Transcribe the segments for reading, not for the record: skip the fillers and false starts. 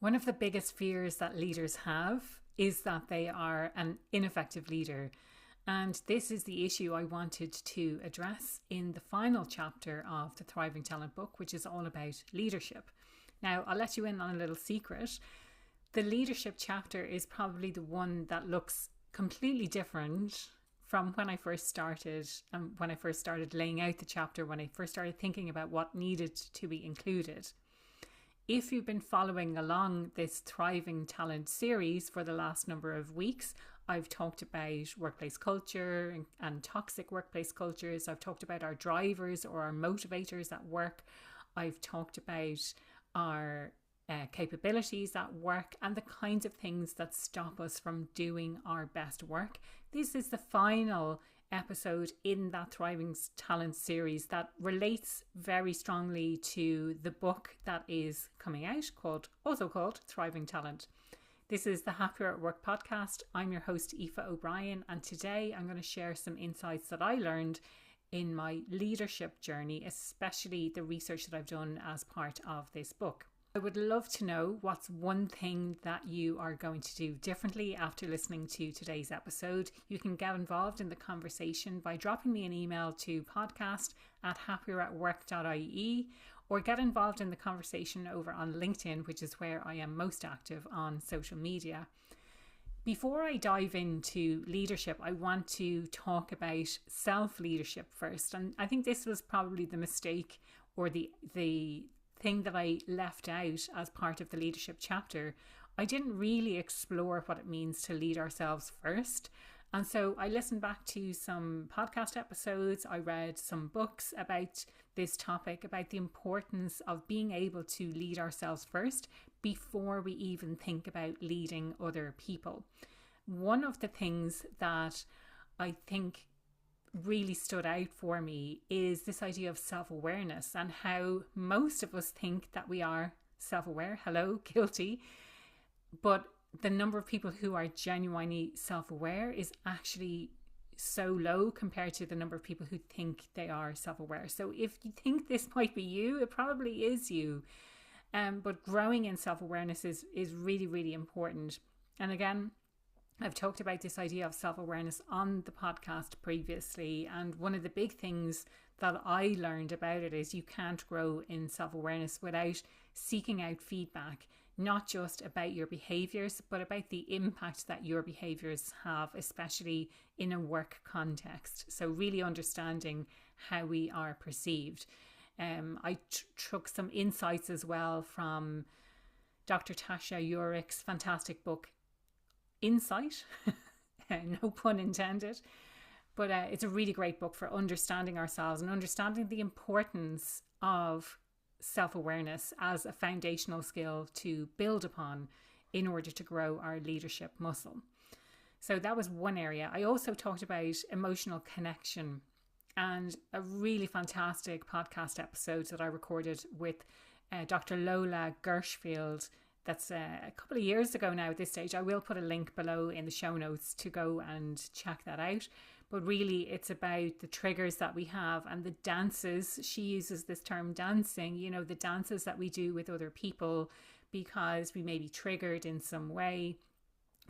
One of the biggest fears that leaders have is that they are an ineffective leader. And this is the issue I wanted to address in the final chapter of the Thriving Talent book, which is all about leadership. Now, I'll let you in on a little secret. The leadership chapter is probably the one that looks completely different from when I first started, when I first started laying out the chapter, when I first started thinking about what needed to be included. If you've been following along this Thriving Talent series for the last number of weeks, I've talked about workplace culture and toxic workplace cultures. I've talked about our drivers or our motivators at work. I've talked about our capabilities at work and the kinds of things that stop us from doing our best work. This is the final episode in that Thriving Talent series that relates very strongly to the book that is coming out, also called Thriving Talent. This is the Happier at Work podcast. I'm your host, Aoife O'Brien, and today I'm going to share some insights that I learned in my leadership journey, especially the research that I've done as part of this book. I would love to know what's one thing that you are going to do differently after listening to today's episode. You can get involved in the conversation by dropping me an email to podcast@happieratwork.ie or get involved in the conversation over on LinkedIn, which is where I am most active on social media. Before I dive into leadership, I want to talk about self-leadership first. And I think this was probably the mistake or the thing that I left out as part of the leadership chapter. I didn't really explore what it means to lead ourselves first. And so I listened back to some podcast episodes. I read some books about this topic, about the importance of being able to lead ourselves first before we even think about leading other people. One of the things that I think really stood out for me is this idea of self-awareness and how most of us think that we are self-aware. Hello, guilty. But the number of people who are genuinely self-aware is actually so low compared to the number of people who think they are self-aware. So if you think this might be you, it probably is you. But growing in self-awareness is really, really important. And again, I've talked about this idea of self-awareness on the podcast previously, and one of the big things that I learned about it is you can't grow in self-awareness without seeking out feedback, not just about your behaviours, but about the impact that your behaviours have, especially in a work context. So really understanding how we are perceived. I took some insights as well from Dr. Tasha Eurich's fantastic book, Insight, no pun intended, but it's a really great book for understanding ourselves and understanding the importance of self-awareness as a foundational skill to build upon in order to grow our leadership muscle. So that was one area. I also talked about emotional connection and a really fantastic podcast episode that I recorded with Dr. Lola Gershfield. That's a couple of years ago now at this stage. I will put a link below in the show notes to go and check that out. But really, it's about the triggers that we have and the dances. She uses this term dancing, the dances that we do with other people because we may be triggered in some way.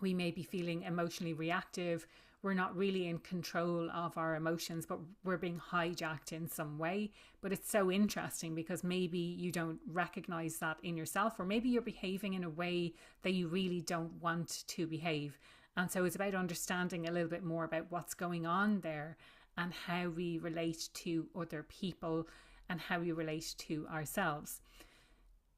We may be feeling emotionally reactive. We're not really in control of our emotions, but we're being hijacked in some way. But it's so interesting because maybe you don't recognize that in yourself, or maybe you're behaving in a way that you really don't want to behave. And so it's about understanding a little bit more about what's going on there and how we relate to other people and how we relate to ourselves.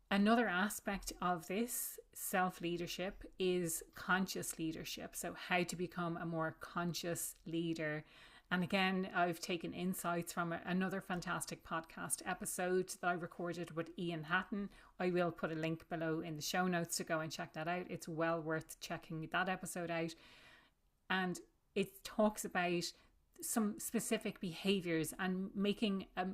Another aspect of this self-leadership is conscious leadership. So how to become a more conscious leader. And again, I've taken insights from another fantastic podcast episode that I recorded with Ian Hatton. I will put a link below in the show notes to go and check that out. It's well worth checking that episode out. And it talks about some specific behaviors and making a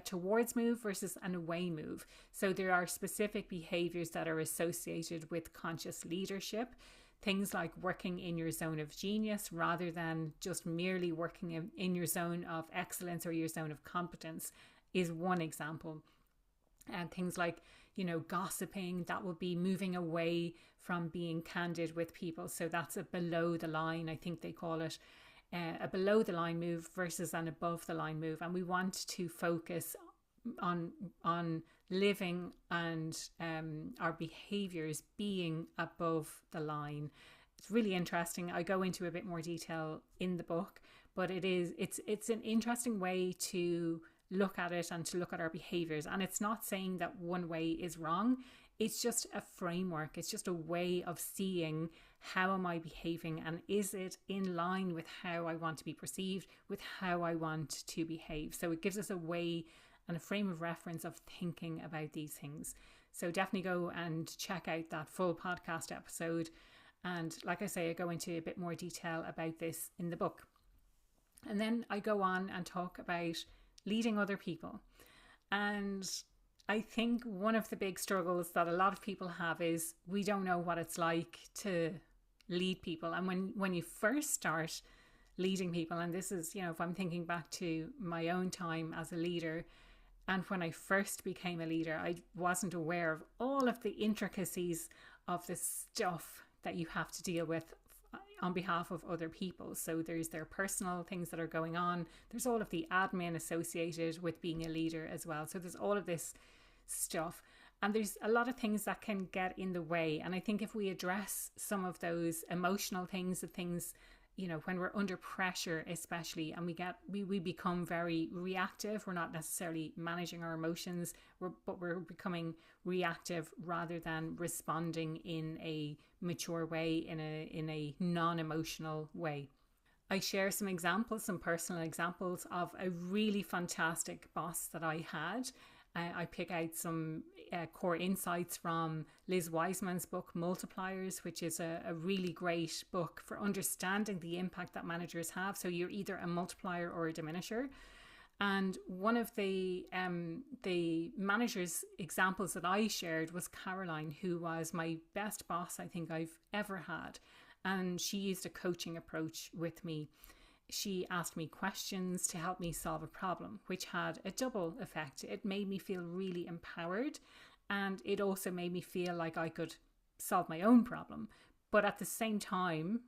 towards move versus an away move. So there are specific behaviors that are associated with conscious leadership. Things like working in your zone of genius rather than just merely working in your zone of excellence or your zone of competence is one example. And things like gossiping. That would be moving away from being candid with people. So that's a below the line, I think they call it, a below the line move versus an above the line move. And we want to focus on living and our behaviors being above the line. It's really interesting. I go into a bit more detail in the book, but it's an interesting way to look at it and to look at our behaviors. And it's not saying that one way is wrong. It's just a framework. It's just a way of seeing how am I behaving, and is it in line with how I want to be perceived, with how I want to behave. So it gives us a way and a frame of reference of thinking about these things. So definitely go and check out that full podcast episode. And like I say, I go into a bit more detail about this in the book. And then I go on and talk about leading other people. And I think one of the big struggles that a lot of people have is we don't know what it's like to lead people. And when you first start leading people, and this is, if I'm thinking back to my own time as a leader, and when I first became a leader, I wasn't aware of all of the intricacies of the stuff that you have to deal with on behalf of other people. So there's their personal things that are going on. There's all of the admin associated with being a leader as well. So there's all of this stuff. And there's a lot of things that can get in the way. And I think if we address some of those emotional things, the things, when we're under pressure, especially, and we become very reactive. We're not necessarily managing our emotions, but we're becoming reactive rather than responding in a mature way, in a non-emotional way. I share some personal examples of a really fantastic boss that I had. I pick out some core insights from Liz Wiseman's book, Multipliers, which is a really great book for understanding the impact that managers have. So you're either a multiplier or a diminisher. And one of the manager's examples that I shared was Caroline, who was my best boss I think I've ever had. And she used a coaching approach with me. She asked me questions to help me solve a problem, which had a double effect. It made me feel really empowered, and it also made me feel like I could solve my own problem. But at the same time,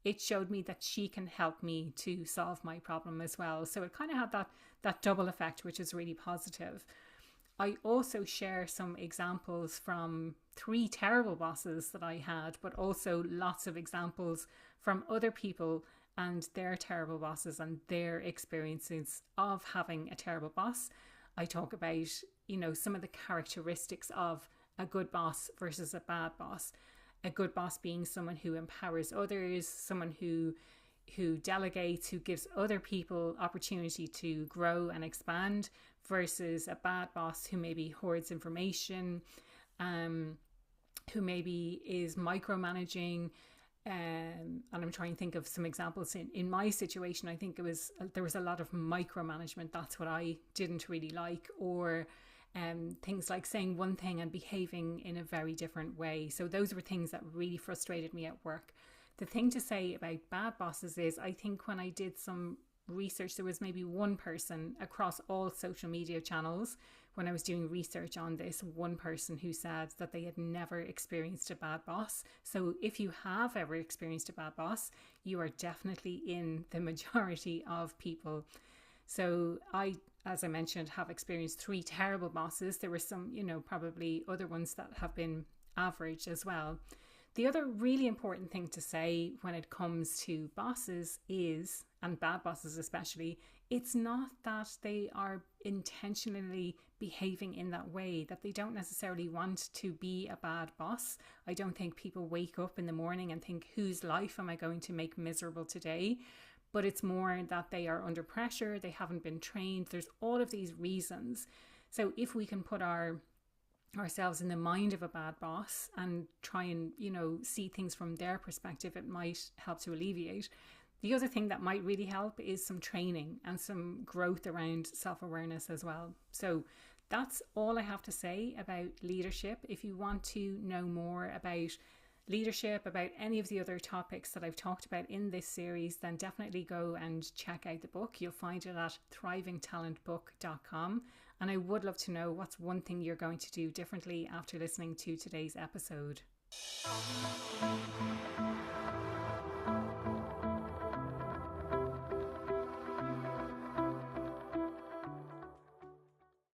it showed me that she can help me to solve my problem as well. So it kind of had that double effect, which is really positive. I also share some examples from 3 terrible bosses that I had, but also lots of examples from other people and their terrible bosses and their experiences of having a terrible boss. I talk about, some of the characteristics of a good boss versus a bad boss. A good boss being someone who empowers others, someone who delegates, who gives other people opportunity to grow and expand, versus a bad boss who maybe hoards information, who maybe is micromanaging. And I'm trying to think of some examples in my situation. I think there was a lot of micromanagement. That's what I didn't really like, or things like saying one thing and behaving in a very different way. So those were things that really frustrated me at work. The thing to say about bad bosses is, I think when I did some research, there was maybe one person across all social media channels, when I was doing research on this, one person who said that they had never experienced a bad boss. So if you have ever experienced a bad boss, you are definitely in the majority of people. So I, as I mentioned, have experienced 3 terrible bosses. There were some, probably other ones that have been average as well. The other really important thing to say when it comes to bosses is, and bad bosses especially, it's not that they are intentionally behaving in that way, that they don't necessarily want to be a bad boss. I don't think people wake up in the morning and think, whose life am I going to make miserable today? But it's more that they are under pressure, they haven't been trained. There's all of these reasons. So if we can put ourselves in the mind of a bad boss and try and, see things from their perspective, it might help to alleviate. The other thing that might really help is some training and some growth around self-awareness as well. So that's all I have to say about leadership. If you want to know more about leadership, about any of the other topics that I've talked about in this series, then definitely go and check out the book. You'll find it at thrivingtalentbook.com. And I would love to know what's one thing you're going to do differently after listening to today's episode.